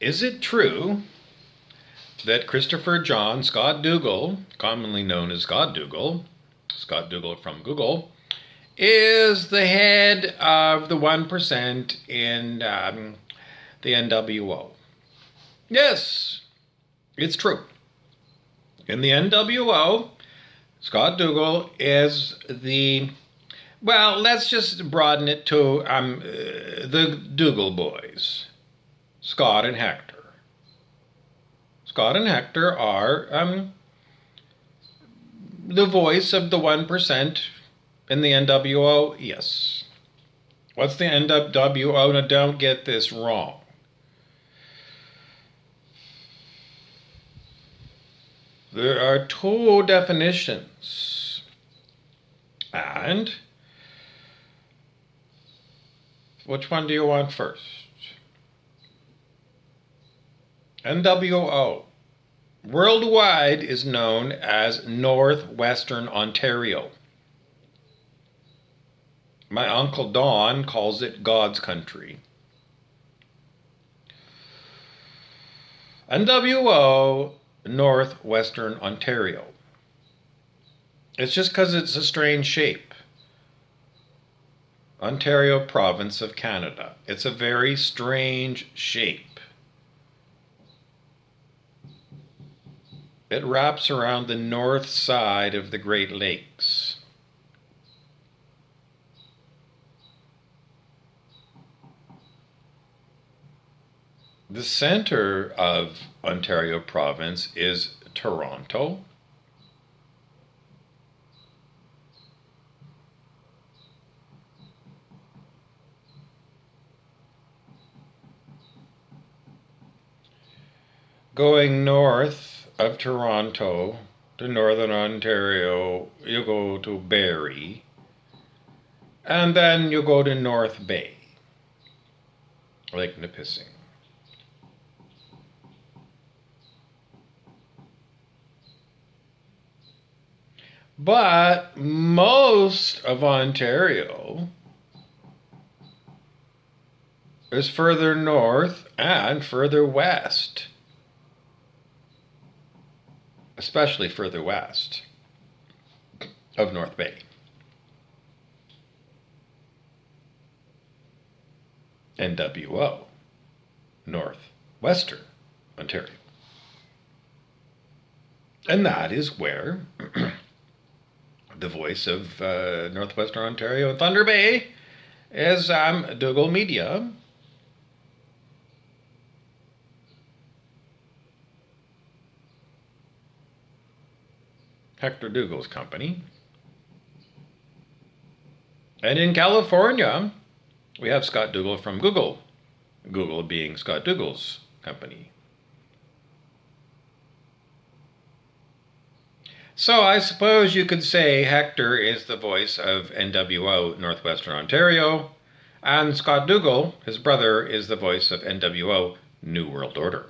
Is it true that Christopher John Scott Dougall, commonly known as Scott Dougall from Google, is the head of the 1% in the NWO? Yes, it's true. In the NWO, Scott Dougall is let's just broaden it to the Dougall boys, Scott and Hector. Scott and Hector are the voice of the 1% in the NWO. Yes. What's the NWO? Now, don't get this wrong. There are two definitions. And which one do you want first? NWO. Worldwide is known as Northwestern Ontario. My Uncle Don calls it God's country. NWO, Northwestern Ontario. It's just because it's a strange shape. Ontario province of Canada. It's a very strange shape. It wraps around the north side of the Great Lakes. The center of Ontario province is Toronto. Going north of Toronto to northern Ontario, you go to Barrie, and then you go to North Bay, Lake Nipissing. But most of Ontario is further north and further west, especially further west of North Bay. NWO, Northwestern Ontario. And that is where the voice of Northwestern Ontario and Thunder Bay is Dougall Media. Hector Dougall's company. And in California, we have Scott Dougall from Google. Google being Scott Dougall's company. So I suppose you could say Hector is the voice of NWO Northwestern Ontario, and Scott Dougall, his brother, is the voice of NWO New World Order.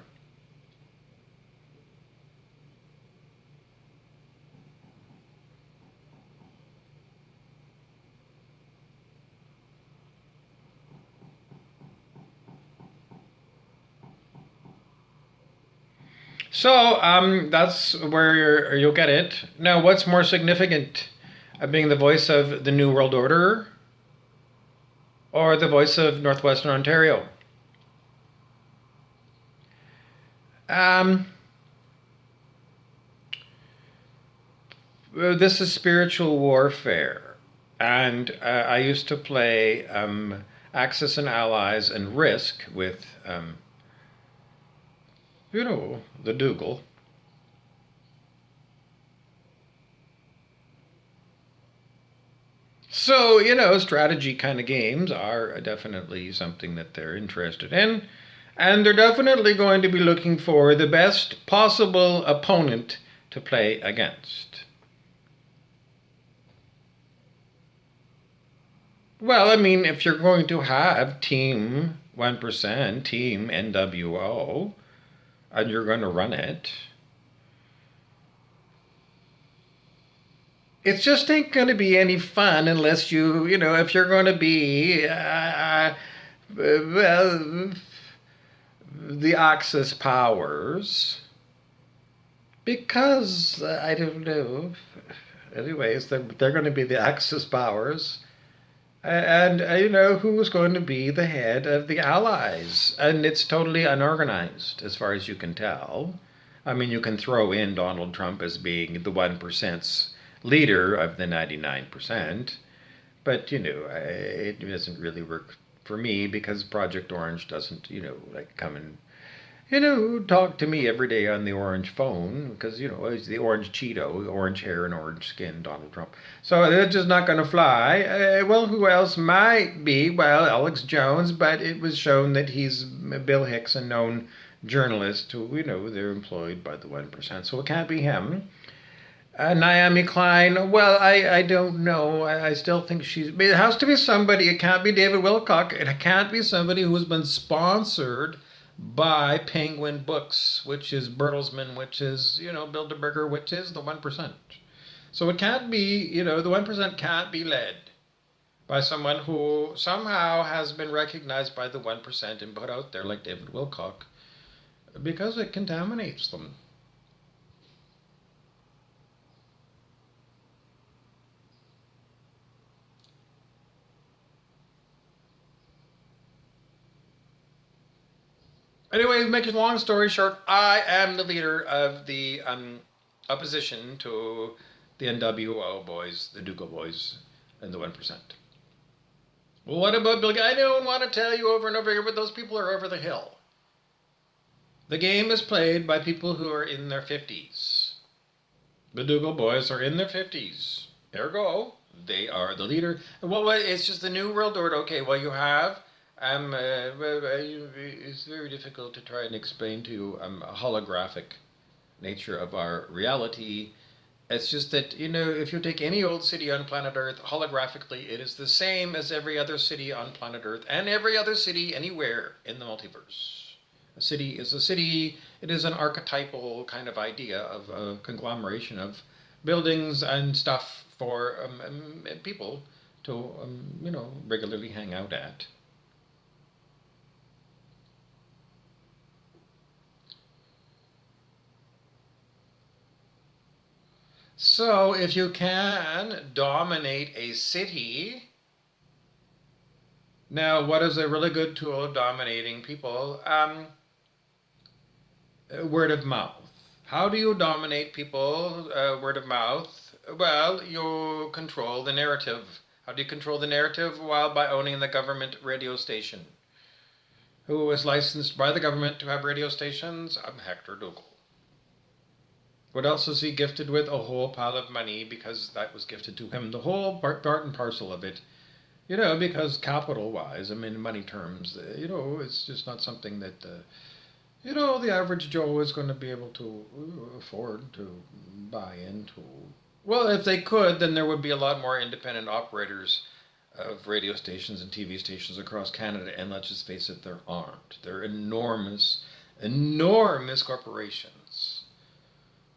So that's where you'll get it. Now, what's more significant, being the voice of the New World Order or the voice of Northwestern Ontario? This is spiritual warfare, and I used to play Axis and Allies and Risk with the Dougall. So, strategy kind of games are definitely something that they're interested in. And they're definitely going to be looking for the best possible opponent to play against. Well, I mean, if you're going to have Team 1%, Team NWO, and you're going to run it, it just ain't going to be any fun unless if you're going to be, the Axis powers, because I don't know. Anyways, they're going to be the Axis powers. And you know who's going to be the head of the Allies, and it's totally unorganized as far as you can tell. I mean, you can throw in Donald Trump as being the 1%'s leader of the 99%, but you know, it doesn't really work for me because Project Orange doesn't, you know, like come and talk to me every day on the orange phone because, you know, it's the orange Cheeto, orange hair and orange skin, Donald Trump. So it's just not going to fly. Well, who else might be? Well, Alex Jones, but it was shown that he's Bill Hicks, a known journalist who, you know, they're employed by the 1%. So it can't be him. Naomi Klein, well, I don't know. I still think it has to be somebody. It can't be David Wilcock. It can't be somebody who has been sponsored by Penguin Books, which is Bertelsmann, which is, you know, Bilderberger, which is the 1%. So it can't be, you know, the 1% can't be led by someone who somehow has been recognized by the 1% and put out there like David Wilcock because it contaminates them. Anyway, make a long story short, I am the leader of the opposition to the NWO boys, the Dougall boys, and the 1%. Well, what about Bill Gates? I don't want to tell you over and over again, but those people are over the hill. The game is played by people who are in their 50s. The Dougall boys are in their 50s. Ergo, they are the leader. Well, it's just the New World Order. Okay, well, you have it's very difficult to try and explain to you a holographic nature of our reality. It's just that, you know, if you take any old city on planet Earth, holographically, it is the same as every other city on planet Earth and every other city anywhere in the multiverse. A city is a city. It is an archetypal kind of idea of a conglomeration of buildings and stuff for people to, you know, regularly hang out at. So, if you can dominate a city, now what is a really good tool of dominating people? Word of mouth. How do you dominate people? Word of mouth. Well, you control the narrative. How do you control the narrative? Well, by owning the government radio station. Who is licensed by the government to have radio stations? I'm Hector Dougall. What else is he gifted with? A whole pile of money because that was gifted to him. The whole part and parcel of it. You know, because capital wise, I mean, in money terms, you know, it's just not something that, you know, the average Joe is going to be able to afford to buy into. Well, if they could, then there would be a lot more independent operators of radio stations and TV stations across Canada. And let's just face it, there aren't. They're enormous, enormous corporations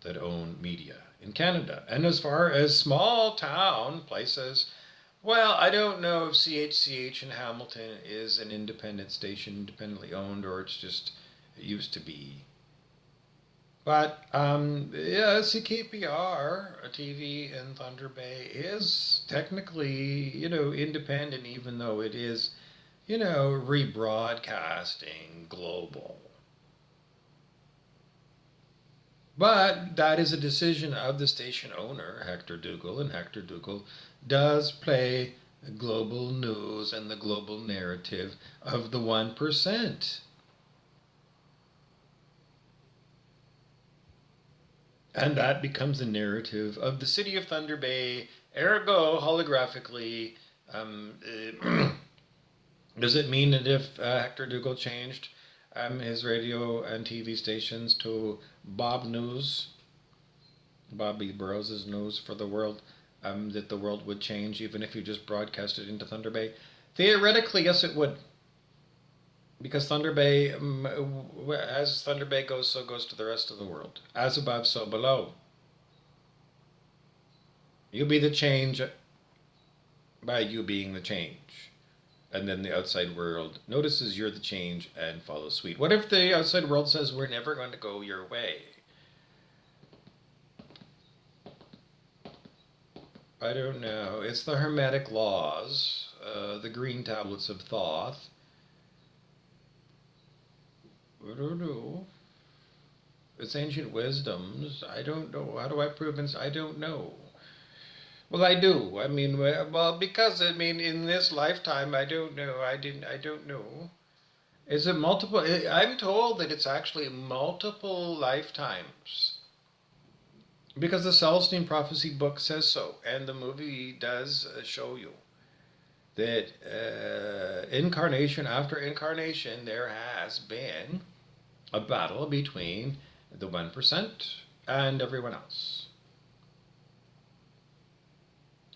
that own media in Canada. And as far as small town places, well, I don't know if CHCH in Hamilton is an independent station, independently owned, or it's just, it used to be. But yeah, CKPR, a TV in Thunder Bay, is technically, you know, independent, even though it is, you know, rebroadcasting global. But that is a decision of the station owner, Hector Dougall, and Hector Dougall does play global news and the global narrative of the 1%. And that becomes the narrative of the city of Thunder Bay, ergo, holographically. Does it mean that if Hector Dougall changed his radio and TV stations to Bob News, Bobby Burrows' news for the world, that the world would change even if you just broadcast it into Thunder Bay? Theoretically, yes, it would. Because Thunder Bay, as Thunder Bay goes, so goes to the rest of the world. As above, so below. You be the change by you being the change. And then the outside world notices you're the change and follows suit. What if the outside world says we're never going to go your way? I don't know. It's the Hermetic laws, the green tablets of Thoth. I don't know. It's ancient wisdoms. I don't know. How do I prove it? I don't know. Well, I do. I mean, well, because I mean, in this lifetime, I don't know. I don't know. Is it multiple? I'm told that it's actually multiple lifetimes. Because the Celestine Prophecy book says so, and the movie does show you that incarnation after incarnation, there has been a battle between the 1% and everyone else.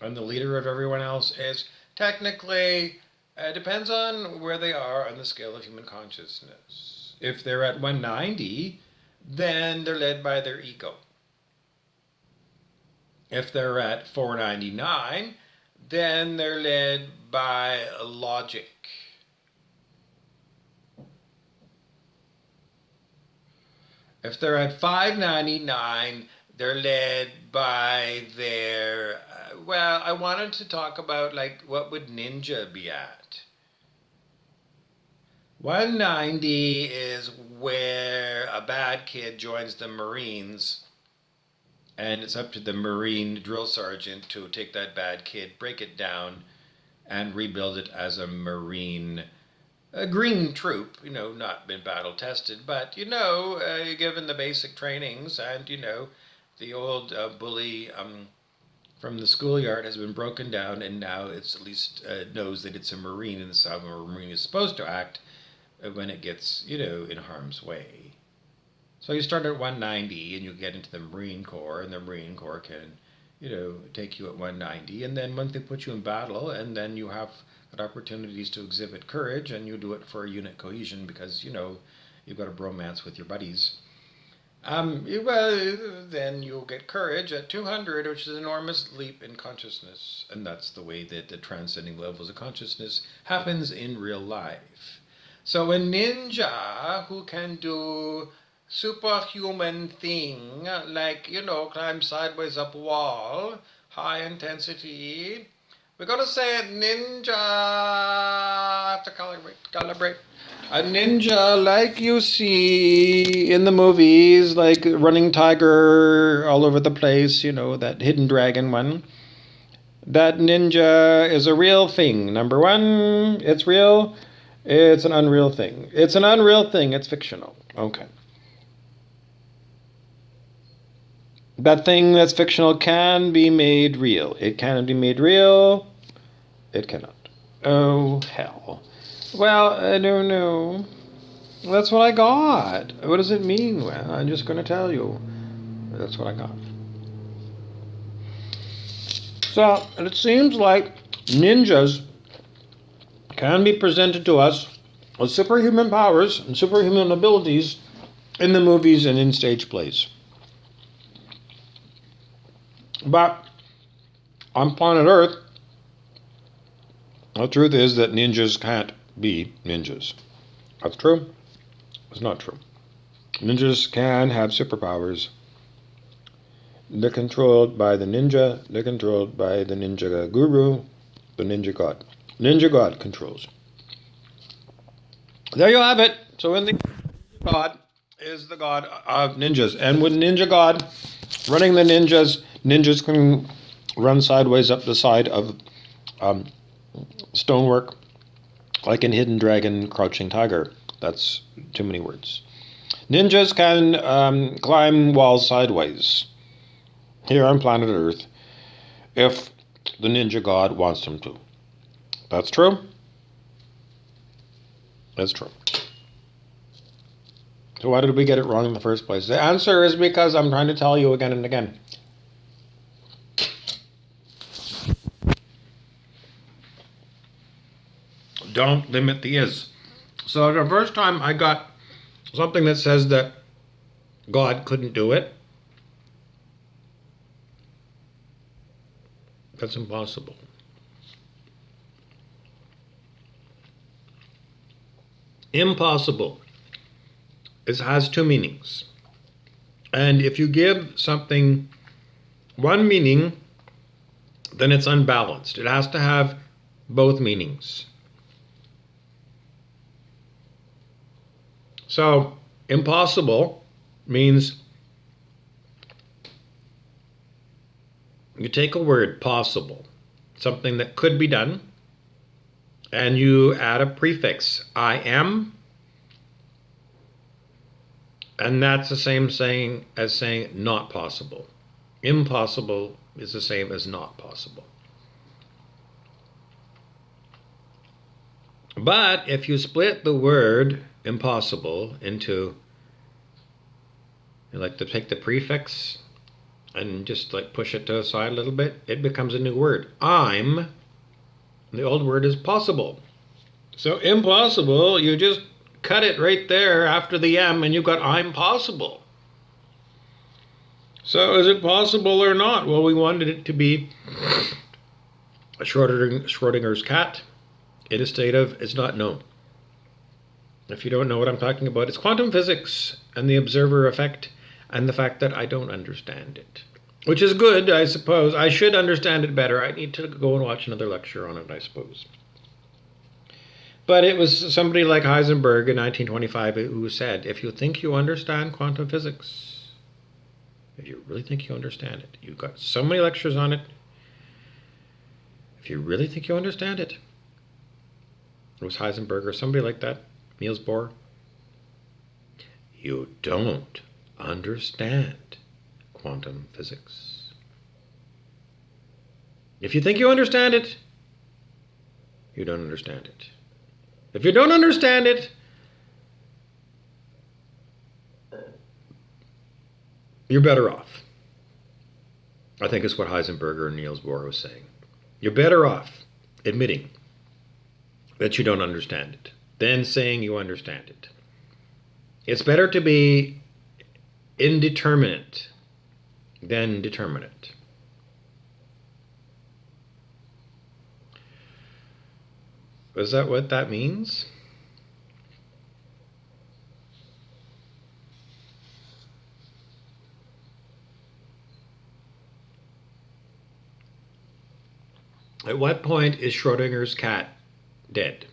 And the leader of everyone else is technically, depends on where they are on the scale of human consciousness. If they're at 190, then they're led by their ego. If they're at 499, then they're led by logic. If they're at 599, they're led by their, well, I wanted to talk about like what would ninja be at? 190 is where a bad kid joins the Marines, and it's up to the Marine drill sergeant to take that bad kid, break it down, and rebuild it as a Marine, a green troop, not been battle tested, but, given the basic trainings and, the old bully from the schoolyard has been broken down, and now it's at least knows that it's a Marine, and this is how a Marine is supposed to act when it gets, in harm's way. So you start at 190 and you get into the Marine Corps, and the Marine Corps can, take you at 190. And then once they put you in battle, and then you have opportunities to exhibit courage, and you do it for unit cohesion because, you've got a bromance with your buddies. Then you'll get courage at 200, which is an enormous leap in consciousness. And that's the way that the transcending levels of consciousness happens in real life. So a ninja who can do superhuman thing, like, climb sideways up a wall, high intensity. We're going to say it ninja. I have to calibrate. A ninja like you see in the movies, like Running Tiger all over the place, that hidden dragon one. That ninja is a real thing. Number one, it's real. It's an unreal thing. It's an unreal thing. It's fictional. Okay. That thing that's fictional can be made real. It can be made real. It cannot. Oh, hell. Well, I don't know. That's what I got. What does it mean? Well, I'm just going to tell you. That's what I got. So, it seems like ninjas can be presented to us with superhuman powers and superhuman abilities in the movies and in stage plays. But on planet Earth, the truth is that ninjas can't be ninjas. That's true. It's not true. Ninjas can have superpowers. They're controlled by the ninja. They're controlled by the ninja guru, the ninja god. Ninja god controls. There you have it. So in the god is the god of ninjas. And with ninja god running the ninjas, ninjas can run sideways up the side of stonework, like in Hidden Dragon, Crouching Tiger. That's too many words. Ninjas can climb walls sideways here on planet Earth if the ninja god wants them to. That's true. That's true. So why did we get it wrong in the first place? The answer is because I'm trying to tell you again and again. Don't limit the is. So the first time I got something that says that God couldn't do it, that's impossible. Impossible has two meanings. And if you give something one meaning, then it's unbalanced. It has to have both meanings. So, impossible means you take a word, possible, something that could be done, and you add a prefix, I am, and that's the same saying as saying not possible. Impossible is the same as not possible. But if you split the word impossible into, you like to take the prefix and just like push it to the side a little bit, it becomes a new word. I'm, the old word is possible. So impossible, you just cut it right there after the M and you've got I'm possible. So is it possible or not? Well, we wanted it to be a Schrodinger's cat in a state of it's not known. If you don't know what I'm talking about, it's quantum physics and the observer effect and the fact that I don't understand it. Which is good, I suppose. I should understand it better. I need to go and watch another lecture on it, I suppose. But it was somebody like Heisenberg in 1925 who said, if you think you understand quantum physics, if you really think you understand it, you've got so many lectures on it, if you really think you understand it, it was Heisenberg or somebody like that, Niels Bohr, you don't understand quantum physics. If you think you understand it, you don't understand it. If you don't understand it, you're better off. I think it's what Heisenberg or Niels Bohr was saying. You're better off admitting that you don't understand it than saying you understand it. It's better to be indeterminate than determinate. Is that what that means? At what point is Schrodinger's cat dead?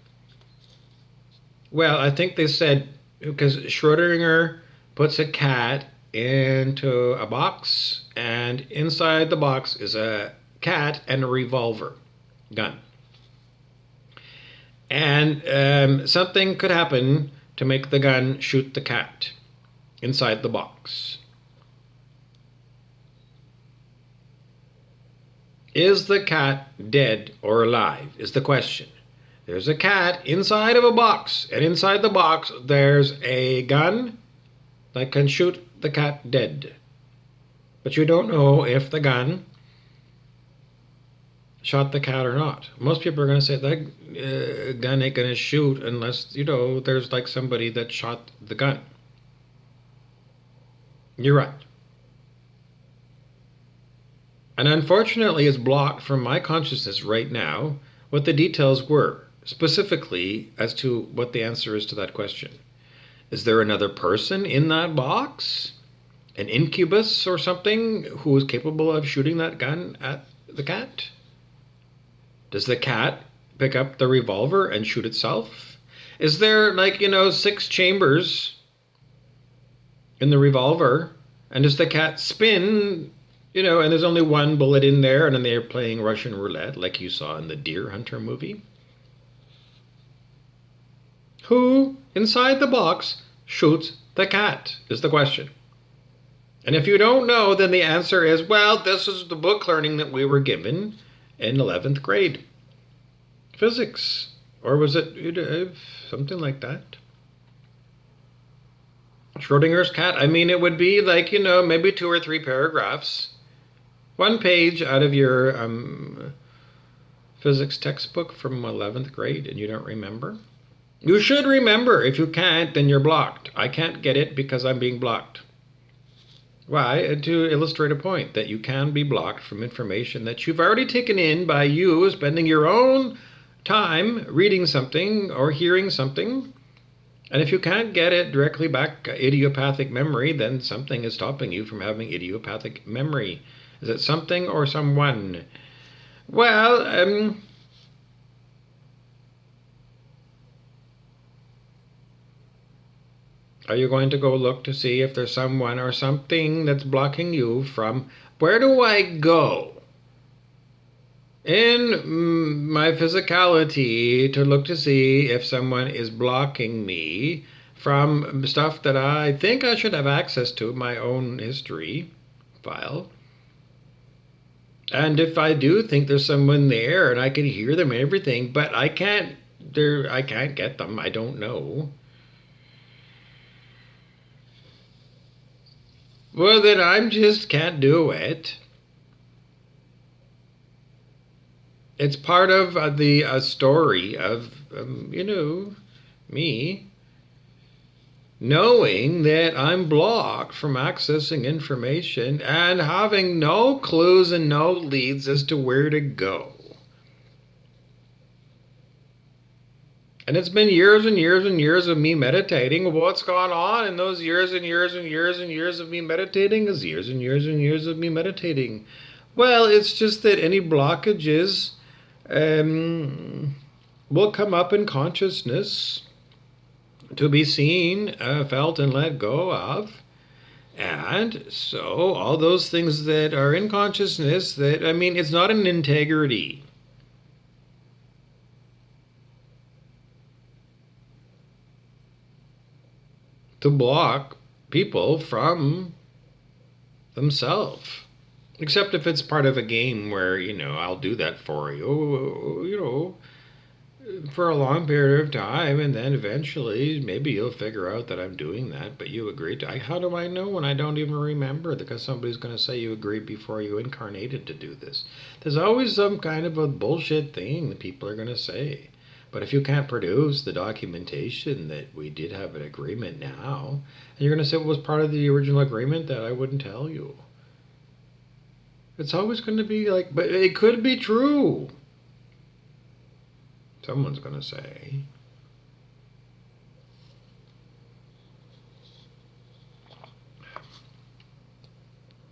Well, I think they said because Schrodinger puts a cat into a box, and inside the box is a cat and a revolver gun. And something could happen to make the gun shoot the cat inside the box. Is the cat dead or alive is the question. There's a cat inside of a box, and inside the box there's a gun that can shoot the cat dead. But you don't know if the gun shot the cat or not. Most people are going to say that gun ain't going to shoot unless, there's like somebody that shot the gun. You're right. And unfortunately, it's blocked from my consciousness right now what the details were, specifically as to what the answer is to that question. Is there another person in that box? An incubus or something who is capable of shooting that gun at the cat? Does the cat pick up the revolver and shoot itself? Is there 6 chambers in the revolver? And does the cat spin, and there's only one bullet in there, and then they're playing Russian roulette like you saw in the Deer Hunter movie? Who inside the box shoots the cat is the question. And if you don't know, then the answer is, well, this is the book learning that we were given in 11th grade physics, or was it something like that? Schrodinger's cat, it would be maybe 2 or 3 paragraphs, 1 page out of your physics textbook from 11th grade, and you don't remember? You should remember. If you can't, then you're blocked. I can't get it because I'm being blocked. Why? To illustrate a point that you can be blocked from information that you've already taken in by you spending your own time reading something or hearing something And if you can't get it directly back, idiopathic memory, then something is stopping you from having idiopathic memory. Is it something or someone? Well, are you going to go look to see if there's someone or something that's blocking you from where do I go in my physicality to look to see if someone is blocking me from stuff that I think I should have access to, my own history file? And if I do think there's someone there and I can hear them and everything, but I can't get them. I don't know. Well, then I just can't do it. It's part of the story of, me knowing that I'm blocked from accessing information and having no clues and no leads as to where to go. And it's been years and years and years of me meditating. What's gone on in those years and years and years and years of me meditating is years and years and years of me meditating. Well, it's just that any blockages will come up in consciousness to be seen, felt, and let go of. And so, all those things that are in consciousness, it's not an integrity to block people from themselves. Except if it's part of a game where, I'll do that for you, for a long period of time, and then eventually maybe you'll figure out that I'm doing that, but you agreed to. How do I know when I don't even remember? Because somebody's going to say you agreed before you incarnated to do this. There's always some kind of a bullshit thing that people are going to say. But if you can't produce the documentation that we did have an agreement now, and you're going to say it was part of the original agreement, that I wouldn't tell you. It's always going to be like, but it could be true. Someone's going to say.